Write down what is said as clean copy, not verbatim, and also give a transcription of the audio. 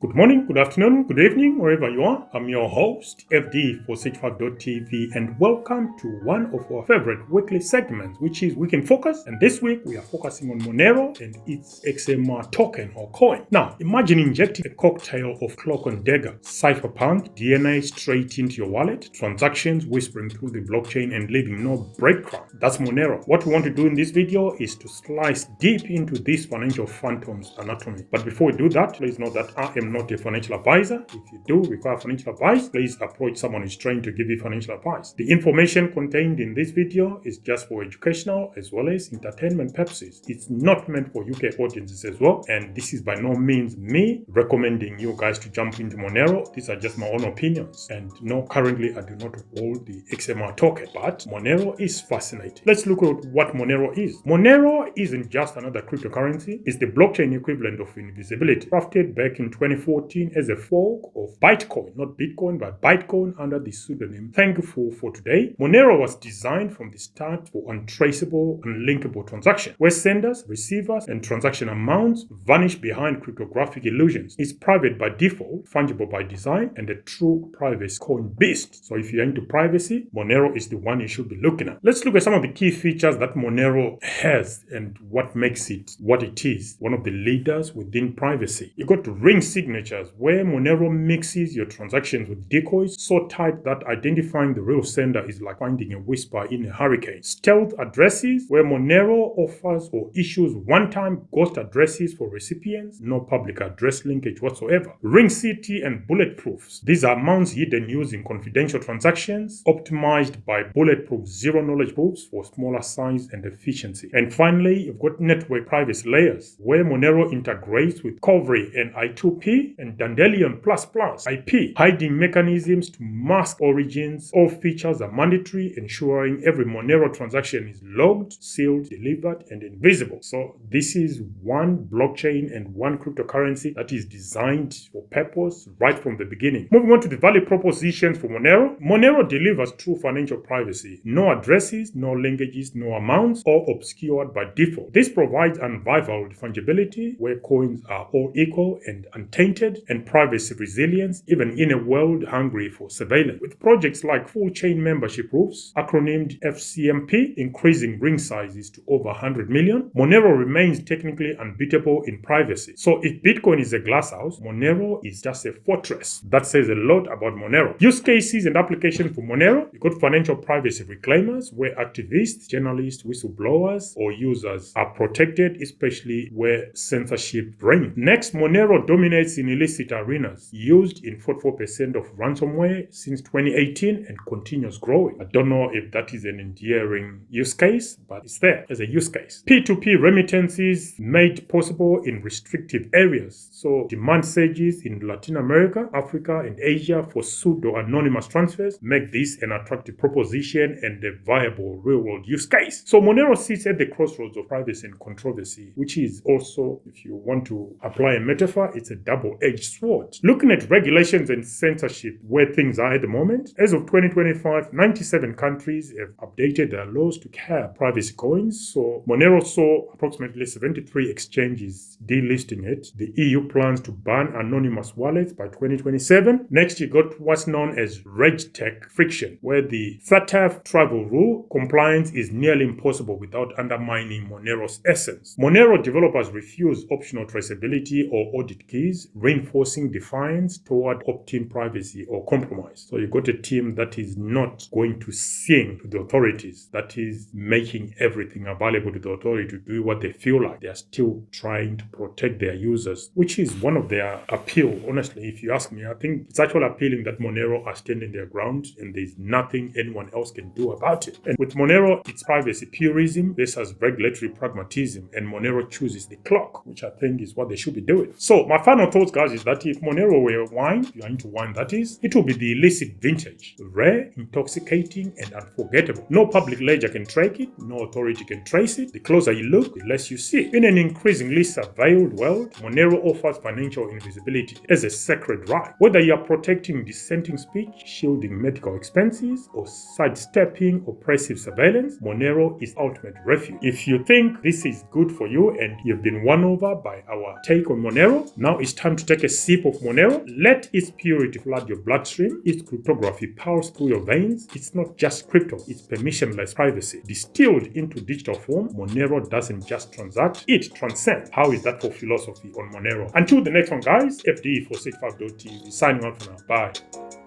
Good morning, good afternoon, good evening, wherever you are. I'm your host, FD for Sage5.tv, and welcome to one of our favorite weekly segments, which is Week in Focus. And this week, we are focusing on Monero and its XMR token or coin. Now, imagine injecting a cocktail of cloak and dagger, cypherpunk, DNA straight into your wallet, transactions whispering through the blockchain and leaving no breadcrumbs. That's Monero. What we want to do in this video is to slice deep into this financial phantom's anatomy. But before we do that, please note that I am not a financial advisor. If you do require financial advice, please approach someone who's trained to give you financial advice. The information contained in this video is just for educational as well as entertainment purposes. It's not meant for UK audiences as well, and this is by no means me recommending you guys to jump into Monero. These are just my own opinions, and no, currently I do not hold the XMR token, but Monero is fascinating. Let's look at what Monero is. Monero isn't just another cryptocurrency. It's the blockchain equivalent of invisibility, crafted back in 2014 as a fork of Bitcoin, not Bitcoin, but Bitcoin under the pseudonym Thankful for Today. Monero was designed from the start for untraceable, unlinkable transactions, where senders, receivers, and transaction amounts vanish behind cryptographic illusions. It's private by default, fungible by design, and a true privacy coin beast. So if you're into privacy, Monero is the one you should be looking at. Let's look at some of the key features that Monero has and what makes it what it is, one of the leaders within privacy. You got ring signatures, where Monero mixes your transactions with decoys so tight that identifying the real sender is like finding a whisper in a hurricane. Stealth addresses, where Monero offers or issues one-time ghost addresses for recipients, no public address linkage whatsoever. Ring city and bulletproofs. These are amounts hidden using confidential transactions, optimized by bulletproof zero-knowledge proofs for smaller size and efficiency. And finally, you've got network privacy layers, where Monero integrates with Covery and I2P and Dandelion++ IP, hiding mechanisms to mask origins. All features are mandatory, ensuring every Monero transaction is logged, sealed, delivered, and invisible. So this is one blockchain and one cryptocurrency that is designed for purpose right from the beginning. Moving on to the value propositions for Monero. Monero delivers true financial privacy. No addresses, no linkages, no amounts, all obscured by default. This provides unrivaled fungibility, where coins are all equal and untainted, and privacy resilience even in a world hungry for surveillance. With projects like full chain membership proofs, acronymed FCMP, increasing ring sizes to over 100 million, Monero remains technically unbeatable in privacy. So if Bitcoin is a glass house, Monero is just a fortress. That says a lot about Monero. Use cases and applications for Monero. You got financial privacy reclaimers, where activists, journalists, whistleblowers, or users are protected, especially where censorship reigns. Next, Monero dominates in illicit arenas, used in 44% of ransomware since 2018 and continues growing. I don't know if that is an endearing use case, but it's there as a use case. P2P remittances made possible in restrictive areas. So demand surges in Latin America, Africa, and Asia for pseudo-anonymous transfers make this an attractive proposition and a viable real-world use case. So Monero sits at the crossroads of privacy and controversy, which is also, if you want to apply a metaphor, it's a double-edged sword. Looking at regulations and censorship where things are at the moment, as of 2025, 97 countries have updated their laws to cap privacy coins. So Monero saw approximately 73 exchanges delisting it. The EU plans to ban anonymous wallets by 2027. Next, you got what's known as RegTech friction, where the FATF travel rule compliance is nearly impossible without undermining Monero's essence. Monero developers refuse optional traceability or audit keys, reinforcing defiance toward opt-in privacy or compromise. So you got a team that is not going to sing to the authorities, that is making everything available to the authority to do what they feel like. They are still trying to protect their users, which is one of their appeal. Honestly, if you ask me, I think it's actually appealing that Monero are standing their ground and there's nothing anyone else can do about it. And with Monero, it's privacy purism versus regulatory pragmatism, and Monero chooses the clock, which I think is what they should be doing. So my final thoughts, guys, is that if Monero were wine, if you're into wine that is, it will be the illicit vintage, rare, intoxicating, and unforgettable. No public ledger can track it, no authority can trace it. The closer you look, the less you see. In an increasingly surveilled world, Monero offers financial invisibility as a sacred right. Whether you are protecting dissenting speech, shielding medical expenses, or sidestepping oppressive surveillance, Monero is ultimate refuge. If you think this is good for you and you've been won over by our take on Monero, now it's time time to take a sip of Monero. Let its purity flood your bloodstream. Its cryptography powers through your veins. It's not just crypto, it's permissionless privacy. Distilled into digital form, Monero doesn't just transact, it transcends. How is that for philosophy on Monero? Until the next one, guys, FD for Sage5.tv signing out for now. Bye.